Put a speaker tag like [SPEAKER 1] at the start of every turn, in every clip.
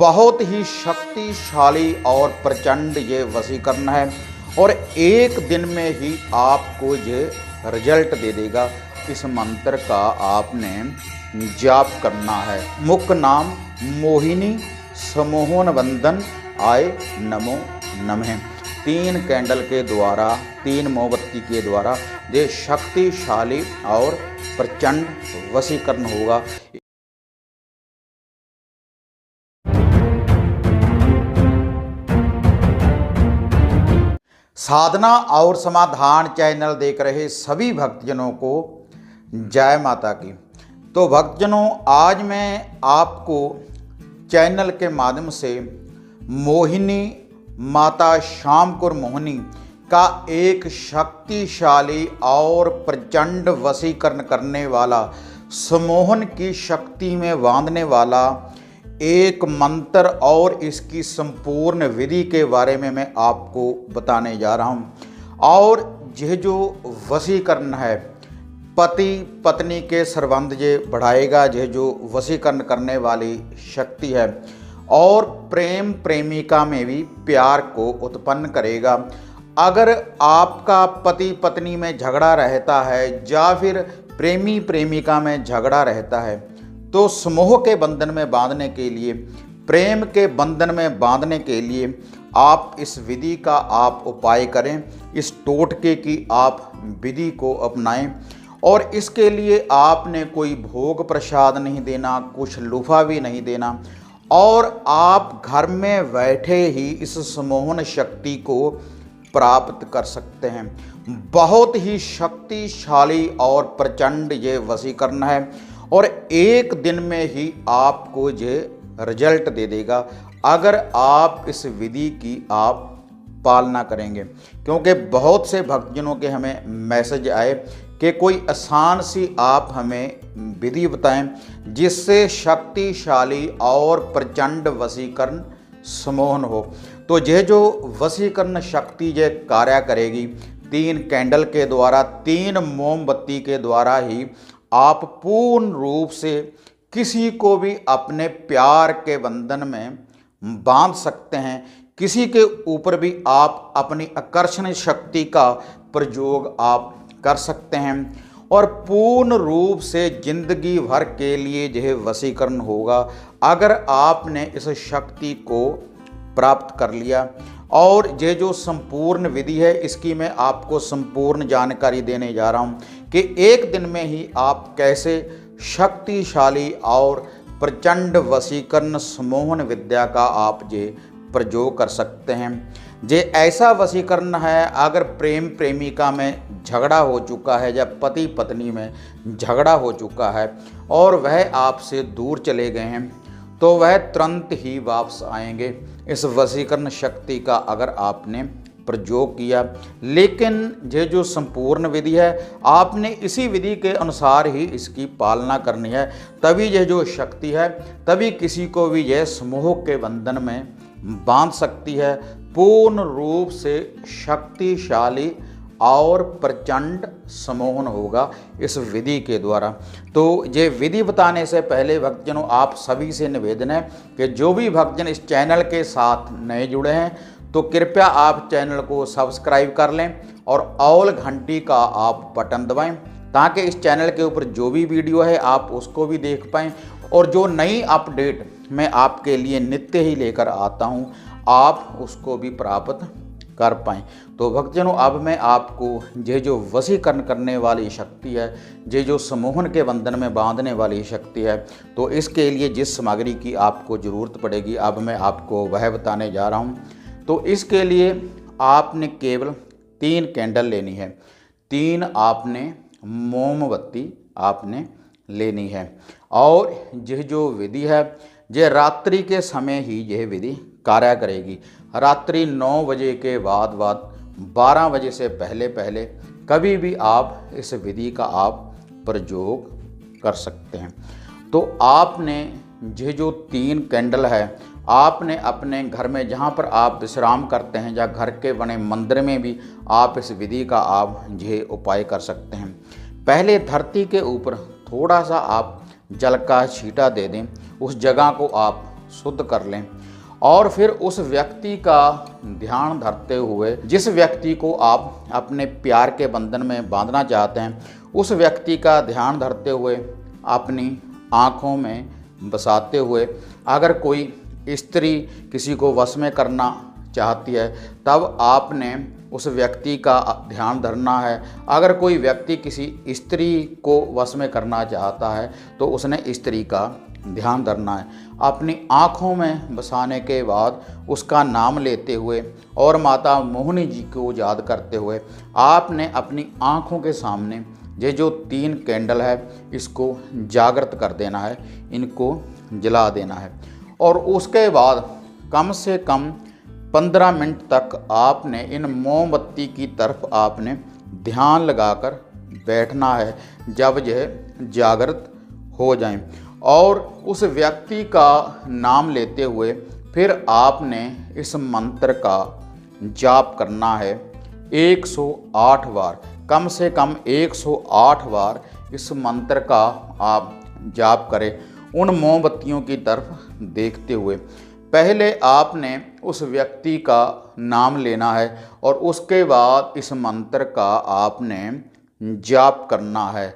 [SPEAKER 1] बहुत ही शक्तिशाली और प्रचंड ये वशीकरण है और एक दिन में ही आपको ये रिजल्ट दे देगा। इस मंत्र का आपने जाप करना है। मुख्य नाम मोहिनी सम्मोहन वंदन आय नमो नमः। 3 कैंडल के द्वारा 3 मोमबत्ती के द्वारा ये शक्तिशाली और प्रचंड वशीकरण होगा। साधना और समाधान चैनल देख रहे सभी भक्तजनों को जय माता की। तो भक्तजनों, आज मैं आपको चैनल के माध्यम से मोहिनी माता श्यामकुर मोहिनी का एक शक्तिशाली और प्रचंड वशीकरण करने वाला, सम्मोहन की शक्ति में बांधने वाला एक मंत्र और इसकी संपूर्ण विधि के बारे में मैं आपको बताने जा रहा हूँ। और यह जो वशीकरण है पति पत्नी के संबंध ये बढ़ाएगा। यह जो वशीकरण करने वाली शक्ति है और प्रेम प्रेमिका में भी प्यार को उत्पन्न करेगा। अगर आपका पति पत्नी में झगड़ा रहता है या फिर प्रेमी प्रेमिका में झगड़ा रहता है तो समूह के बंधन में बांधने के लिए, प्रेम के बंधन में बांधने के लिए आप इस विधि का आप उपाय करें। इस टोटके की आप विधि को अपनाएं और इसके लिए आपने कोई भोग प्रसाद नहीं देना, कुछ लुफा भी नहीं देना और आप घर में बैठे ही इस सम्मोहन शक्ति को प्राप्त कर सकते हैं। बहुत ही शक्तिशाली और प्रचंड ये वशीकरण है और एक दिन में ही आपको ये रिजल्ट दे देगा अगर आप इस विधि की आप पालना करेंगे। क्योंकि बहुत से भक्तजनों के हमें मैसेज आए कि कोई आसान सी आप हमें विधि बताएं जिससे शक्तिशाली और प्रचंड वशीकरण सम्मोहन हो। तो यह जो वशीकरण शक्ति ये कार्य करेगी 3 कैंडल के द्वारा, 3 मोमबत्ती के द्वारा ही आप पूर्ण रूप से किसी को भी अपने प्यार के बंधन में बांध सकते हैं। किसी के ऊपर भी आप अपनी आकर्षण शक्ति का प्रयोग आप कर सकते हैं और पूर्ण रूप से जिंदगी भर के लिए यह वशीकरण होगा अगर आपने इस शक्ति को प्राप्त कर लिया। और ये जो संपूर्ण विधि है इसकी मैं आपको संपूर्ण जानकारी देने जा रहा हूँ कि एक दिन में ही आप कैसे शक्तिशाली और प्रचंड वशीकरण सम्मोहन विद्या का आप ये प्रयोग कर सकते हैं। ये ऐसा वशीकरण है अगर प्रेम प्रेमिका में झगड़ा हो चुका है या पति पत्नी में झगड़ा हो चुका है और वह आपसे दूर चले गए हैं तो वह तुरंत ही वापस आएंगे इस वशीकरण शक्ति का अगर आपने प्रयोग किया। लेकिन ये जो संपूर्ण विधि है आपने इसी विधि के अनुसार ही इसकी पालना करनी है, तभी यह जो शक्ति है तभी किसी को भी यह समूह के बंधन में बांध सकती है। पूर्ण रूप से शक्तिशाली और प्रचंड सम्मोहन होगा इस विधि के द्वारा। तो ये विधि बताने से पहले भक्तजनों आप सभी से निवेदन है कि जो भी भक्तजन इस चैनल के साथ नए जुड़े हैं तो कृपया आप चैनल को सब्सक्राइब कर लें और ऑल घंटी का आप बटन दबाएं ताकि इस चैनल के ऊपर जो भी वीडियो है आप उसको भी देख पाएँ और जो नई अपडेट मैं आपके लिए नित्य ही लेकर आता हूँ आप उसको भी प्राप्त कर पाएँ। तो भक्तजनों, अब मैं आपको ये जो वशीकरण करने वाली शक्ति है, ये जो सम्मोहन के बंधन में बांधने वाली शक्ति है, तो इसके लिए जिस सामग्री की आपको ज़रूरत पड़ेगी अब मैं आपको वह बताने जा रहा हूँ। तो इसके लिए आपने केवल 3 कैंडल लेनी है, 3 आपने मोमबत्ती आपने लेनी है और यह जो विधि है ये रात्रि के समय ही यह विधि कार्य करेगी। रात्रि 9 बजे के बाद 12 बजे से पहले कभी भी आप इस विधि का आप प्रयोग कर सकते हैं। तो आपने ये जो 3 कैंडल है आपने अपने घर में जहाँ पर आप विश्राम करते हैं या घर के बने मंदिर में भी आप इस विधि का आप ये उपाय कर सकते हैं। पहले धरती के ऊपर थोड़ा सा आप जल का छींटा दे दें, उस जगह को आप शुद्ध कर लें और फिर उस व्यक्ति का ध्यान धरते हुए, जिस व्यक्ति को आप अपने प्यार के बंधन में बांधना चाहते हैं, उस व्यक्ति का ध्यान धरते हुए अपनी आँखों में बसाते हुए, अगर कोई स्त्री किसी को वश में करना चाहती है तब आपने उस व्यक्ति का ध्यान धरना है। अगर कोई व्यक्ति किसी स्त्री को वश में करना चाहता है तो उसने स्त्री का ध्यान धरना है। अपनी आँखों में बसाने के बाद उसका नाम लेते हुए और माता मोहिनी जी को याद करते हुए आपने अपनी आँखों के सामने ये जो 3 कैंडल है इसको जागृत कर देना है, इनको जला देना है। और उसके बाद कम से कम 15 मिनट तक आपने इन मोमबत्ती की तरफ आपने ध्यान लगाकर बैठना है जब यह जागृत हो जाएं। और उस व्यक्ति का नाम लेते हुए फिर आपने इस मंत्र का जाप करना है 108 बार, कम से कम 108 बार इस मंत्र का आप जाप करें उन मोमबत्तियों की तरफ देखते हुए। पहले आपने उस व्यक्ति का नाम लेना है और उसके बाद इस मंत्र का आपने जाप करना है।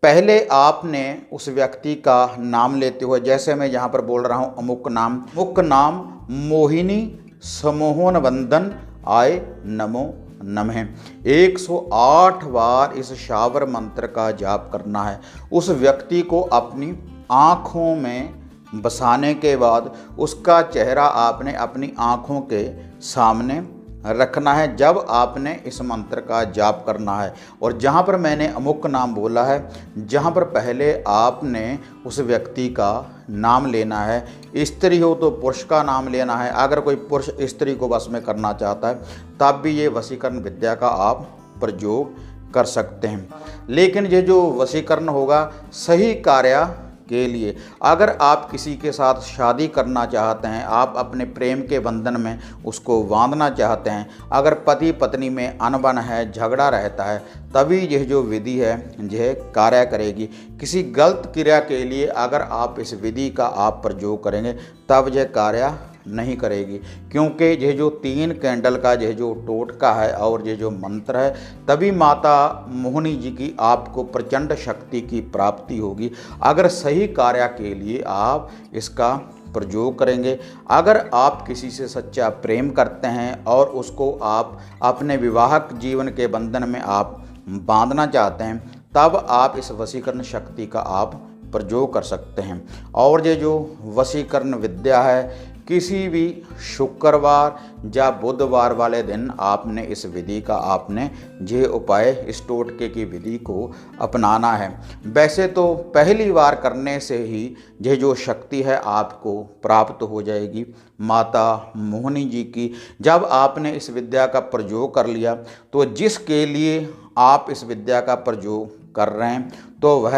[SPEAKER 1] पहले आपने उस व्यक्ति का नाम लेते हुए, जैसे मैं यहाँ पर बोल रहा हूँ अमुक नाम मोहिनी समोहन बंधन आय नमो नमः, 108 बार इस शावर मंत्र का जाप करना है। उस व्यक्ति को अपनी आँखों में बसाने के बाद उसका चेहरा आपने अपनी आँखों के सामने रखना है जब आपने इस मंत्र का जाप करना है। और जहाँ पर मैंने अमुक नाम बोला है, जहाँ पर पहले आपने उस व्यक्ति का नाम लेना है, स्त्री हो तो पुरुष का नाम लेना है। अगर कोई पुरुष स्त्री को वश में करना चाहता है तब भी ये वशीकरण विद्या का आप प्रयोग कर सकते हैं। लेकिन ये जो वशीकरण होगा सही कार्य के लिए, अगर आप किसी के साथ शादी करना चाहते हैं, आप अपने प्रेम के बंधन में उसको बांधना चाहते हैं, अगर पति पत्नी में अनबन है, झगड़ा रहता है, तभी यह जो विधि है यह कार्य करेगी। किसी गलत क्रिया के लिए अगर आप इस विधि का आप प्रयोग करेंगे तब यह कार्य नहीं करेगी, क्योंकि यह जो 3 कैंडल का यह जो टोटका है और ये जो मंत्र है, तभी माता मोहिनी जी की आपको प्रचंड शक्ति की प्राप्ति होगी अगर सही कार्य के लिए आप इसका प्रयोग करेंगे। अगर आप किसी से सच्चा प्रेम करते हैं और उसको आप अपने विवाहक जीवन के बंधन में आप बांधना चाहते हैं तब आप इस वशीकरण शक्ति का आप प्रयोग कर सकते हैं। और ये जो वशीकरण विद्या है, किसी भी शुक्रवार या बुधवार वाले दिन आपने इस विधि का आपने ये उपाय, इस टोटके की विधि को अपनाना है। वैसे तो पहली बार करने से ही ये जो शक्ति है आपको प्राप्त हो जाएगी माता मोहिनी जी की। जब आपने इस विद्या का प्रयोग कर लिया तो जिसके लिए आप इस विद्या का प्रयोग कर रहे हैं तो वह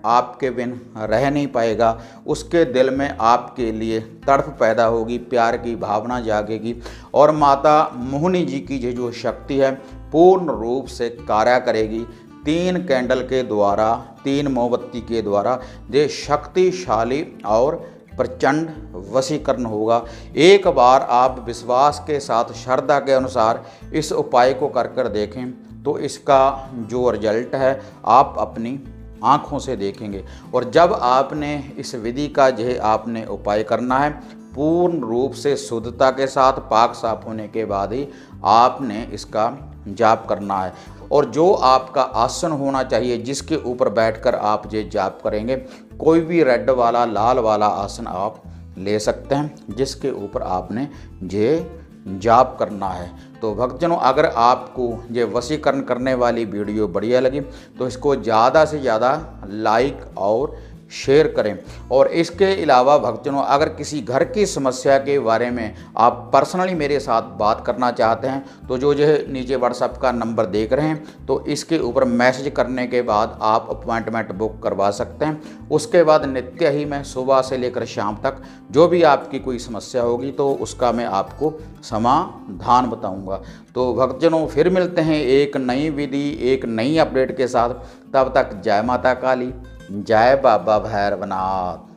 [SPEAKER 1] आपके बिन रह नहीं पाएगा। उसके दिल में आपके लिए तड़प पैदा होगी, प्यार की भावना जागेगी और माता मोहिनी जी की ये जो शक्ति है पूर्ण रूप से कार्य करेगी। 3 कैंडल के द्वारा, 3 मोमबत्ती के द्वारा ये शक्तिशाली और प्रचंड वशीकरण होगा। एक बार आप विश्वास के साथ श्रद्धा के अनुसार इस उपाय को कर देखें तो इसका जो रिजल्ट है आप अपनी आँखों से देखेंगे। और जब आपने इस विधि का यह आपने उपाय करना है पूर्ण रूप से शुद्धता के साथ, पाक साफ होने के बाद ही आपने इसका जाप करना है। और जो आपका आसन होना चाहिए जिसके ऊपर बैठकर आप ये जाप करेंगे, कोई भी रेड वाला, लाल वाला आसन आप ले सकते हैं जिसके ऊपर आपने ये जाप करना है। तो भक्तजनों, अगर आपको ये वशीकरण करने वाली वीडियो बढ़िया लगी तो इसको ज़्यादा से ज़्यादा लाइक और शेयर करें। और इसके अलावा भक्तजनों, अगर किसी घर की समस्या के बारे में आप पर्सनली मेरे साथ बात करना चाहते हैं तो जो नीचे व्हाट्सएप का नंबर देख रहे हैं तो इसके ऊपर मैसेज करने के बाद आप अपॉइंटमेंट बुक करवा सकते हैं। उसके बाद नित्य ही मैं सुबह से लेकर शाम तक जो भी आपकी कोई समस्या होगी तो उसका मैं आपको समाधान बताऊंगा। तो भक्तजनों, फिर मिलते हैं एक नई विधि, एक नई अपडेट के साथ। तब तक जय माता काली, जय बाबा भैरवनाथ।